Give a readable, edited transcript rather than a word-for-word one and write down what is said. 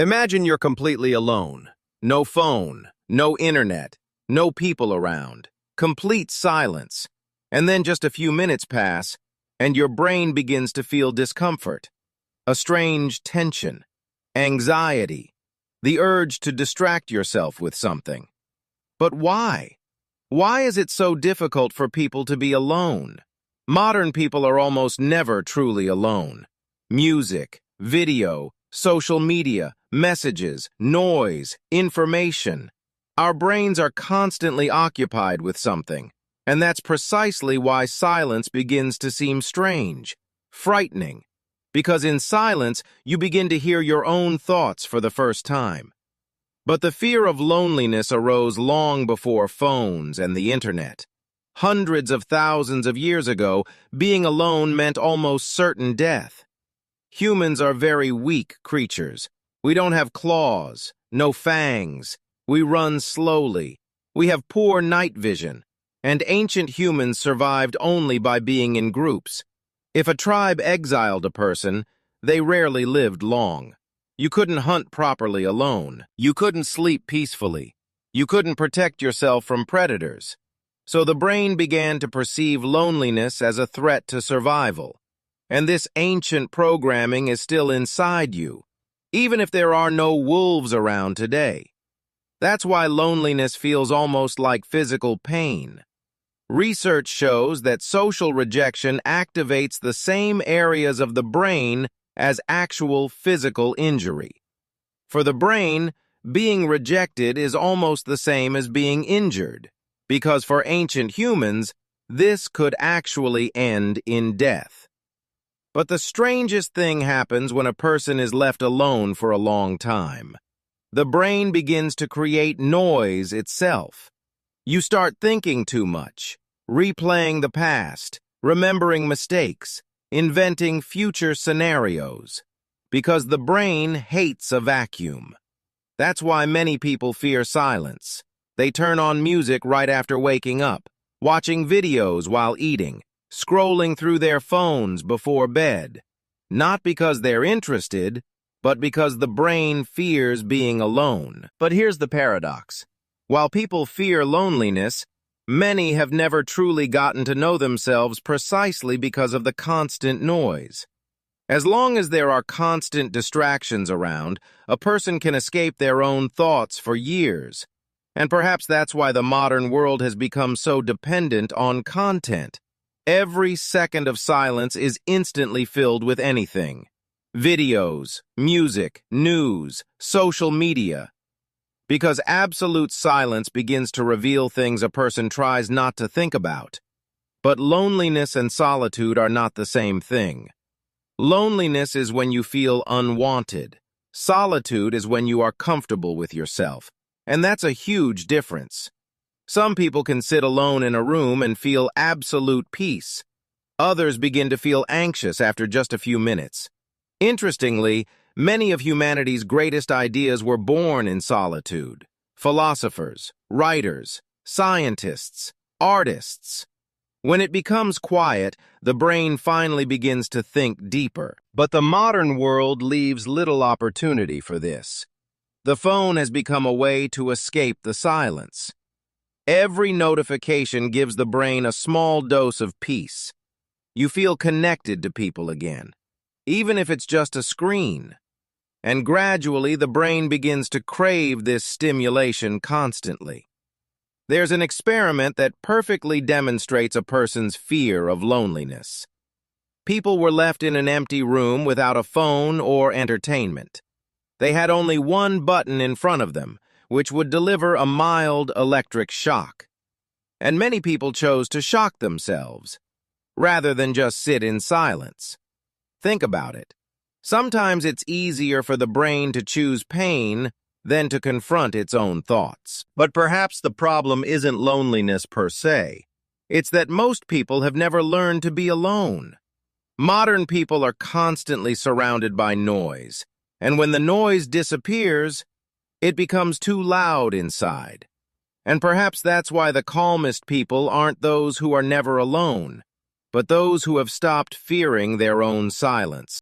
Imagine you're completely alone. No phone, no internet, no people around. Complete silence. And then just a few minutes pass, and your brain begins to feel discomfort. A strange tension, anxiety, the urge to distract yourself with something. But why? Why is it so difficult for people to be alone? Modern people are almost never truly alone. Music, video, social media, messages, noise, information. Our brains are constantly occupied with something, and that's precisely why silence begins to seem strange, frightening, because in silence you begin to hear your own thoughts for the first time. But the fear of loneliness arose long before phones and the internet. Hundreds of thousands of years ago, being alone meant almost certain death. Humans are very weak creatures. We don't have claws, no fangs. We run slowly. We have poor night vision. And ancient humans survived only by being in groups. If a tribe exiled a person, they rarely lived long. You couldn't hunt properly alone. You couldn't sleep peacefully. You couldn't protect yourself from predators. So the brain began to perceive loneliness as a threat to survival. And this ancient programming is still inside you, even if there are no wolves around today. That's why loneliness feels almost like physical pain. Research shows that social rejection activates the same areas of the brain as actual physical injury. For the brain, being rejected is almost the same as being injured, because for ancient humans, this could actually end in death. But the strangest thing happens when a person is left alone for a long time. The brain begins to create noise itself. You start thinking too much, replaying the past, remembering mistakes, inventing future scenarios, because the brain hates a vacuum. That's why many people fear silence. They turn on music right after waking up, watching videos while eating, scrolling through their phones before bed. Not because they're interested, but because the brain fears being alone. But here's the paradox. While people fear loneliness, many have never truly gotten to know themselves precisely because of the constant noise. As long as there are constant distractions around, a person can escape their own thoughts for years. And perhaps that's why the modern world has become so dependent on content. Every second of silence is instantly filled with anything. Videos, music, news, social media. Because absolute silence begins to reveal things a person tries not to think about. But loneliness and solitude are not the same thing. Loneliness is when you feel unwanted. Solitude is when you are comfortable with yourself. And that's a huge difference. Some people can sit alone in a room and feel absolute peace. Others begin to feel anxious after just a few minutes. Interestingly, many of humanity's greatest ideas were born in solitude. Philosophers, writers, scientists, artists. When it becomes quiet, the brain finally begins to think deeper. But the modern world leaves little opportunity for this. The phone has become a way to escape the silence. Every notification gives the brain a small dose of peace. You feel connected to people again, even if it's just a screen. And gradually, the brain begins to crave this stimulation constantly. There's an experiment that perfectly demonstrates a person's fear of loneliness. People were left in an empty room without a phone or entertainment. They had only one button in front of them, which would deliver a mild electric shock. And many people chose to shock themselves, rather than just sit in silence. Think about it. Sometimes it's easier for the brain to choose pain than to confront its own thoughts. But perhaps the problem isn't loneliness per se. It's that most people have never learned to be alone. Modern people are constantly surrounded by noise, and when the noise disappears, it becomes too loud inside. And perhaps that's why the calmest people aren't those who are never alone, but those who have stopped fearing their own silence.